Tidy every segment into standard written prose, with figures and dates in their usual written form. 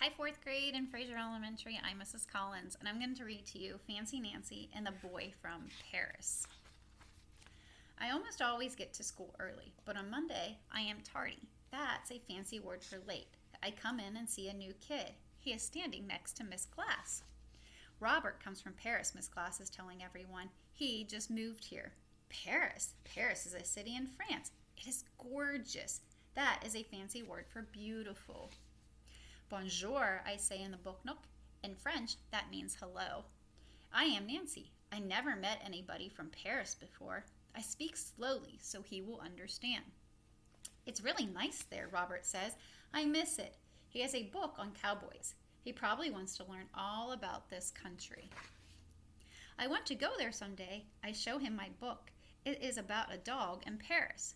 Hi, fourth grade in Frazier Elementary. I'm Mrs. Collins, and I'm going to read to you Fancy Nancy and the Boy from Paris. I almost always get to school early, but on Monday I am tardy. That's a fancy word for late. I come in and see a new kid. He is standing next to Miss Glass. Robert comes from Paris, Miss Glass is telling everyone. He just moved here. Paris? Paris is a city in France. It is gorgeous. That is a fancy word for beautiful. Bonjour, I say in the book nook. In French, that means hello. I am Nancy. I never met anybody from Paris before. I speak slowly so he will understand. It's really nice there, Robert says. I miss it. He has a book on cowboys. He probably wants to learn all about this country. I want to go there someday. I show him my book. It is about a dog in Paris.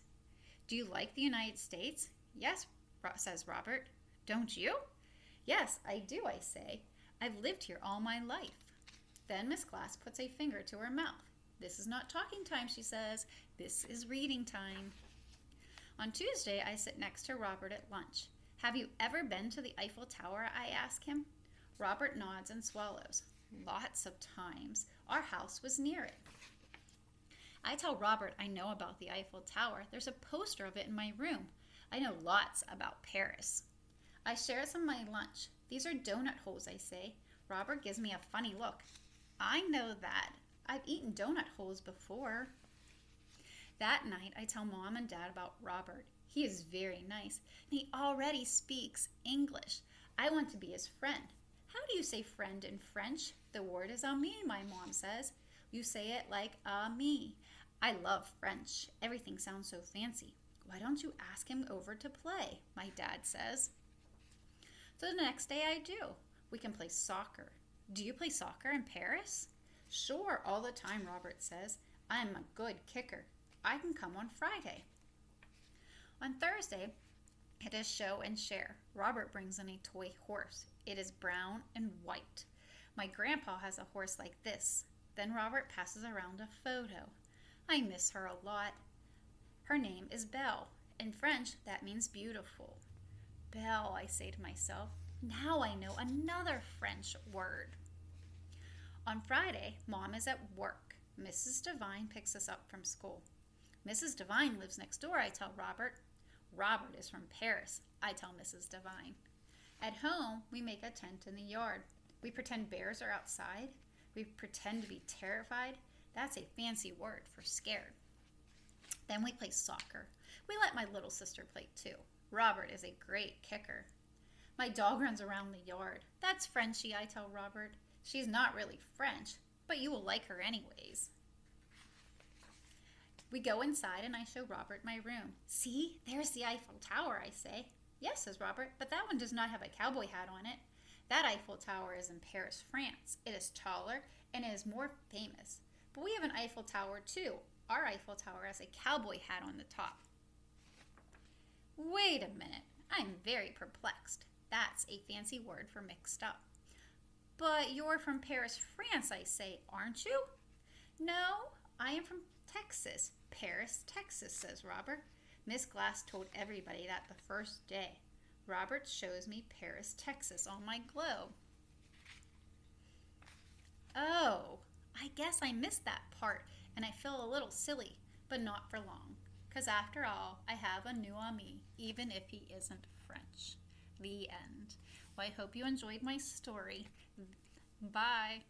Do you like the United States? Yes, says Robert. Don't you? Yes, I do, I say. I've lived here all my life. Then Miss Glass puts a finger to her mouth. This is not talking time, she says. This is reading time. On Tuesday, I sit next to Robert at lunch. Have you ever been to the Eiffel Tower? I ask him. Robert nods and swallows. Lots of times. Our house was near it. I tell Robert I know about the Eiffel Tower. There's a poster of it in my room. I know lots about Paris. I share some of my lunch. These are donut holes, I say. Robert gives me a funny look. I know that. I've eaten donut holes before. That night, I tell Mom and Dad about Robert. He is very nice, and he already speaks English. I want to be his friend. How do you say friend in French? The word is ami, my mom says. You say it like ami. I love French. Everything sounds so fancy. Why don't you ask him over to play? My dad says. So the next day I do. We can play soccer. Do you play soccer in Paris? Sure, all the time, Robert says. I'm a good kicker. I can come on Friday. On Thursday, it is show and share. Robert brings in a toy horse. It is brown and white. My grandpa has a horse like this. Then Robert passes around a photo. I miss her a lot. Her name is Belle. In French, that means beautiful. Belle, I say to myself. Now I know another French word. On Friday, Mom is at work. Mrs. Devine picks us up from school. Mrs. Devine lives next door, I tell Robert. Robert is from Paris, I tell Mrs. Devine. At home, we make a tent in the yard. We pretend bears are outside. We pretend to be terrified. That's a fancy word for scared. Then we play soccer. We let my little sister play too. Robert is a great kicker. My dog runs around the yard. That's Frenchy, I tell Robert. She's not really French, but you will like her anyways. We go inside and I show Robert my room. See, there's the Eiffel Tower, I say. Yes, says Robert, but that one does not have a cowboy hat on it. That Eiffel Tower is in Paris, France. It is taller and it is more famous. But we have an Eiffel Tower too. Our Eiffel Tower has a cowboy hat on the top. Wait a minute. I'm very perplexed. That's a fancy word for mixed up. But you're from Paris, France, I say, aren't you? No, I am from Texas. Paris, Texas, says Robert. Miss Glass told everybody that the first day. Robert shows me Paris, Texas on my globe. Oh, I guess I missed that part and I feel a little silly, but not for long. Because after all, I have a new ami, even if he isn't French. The end. Well, I hope you enjoyed my story. Bye.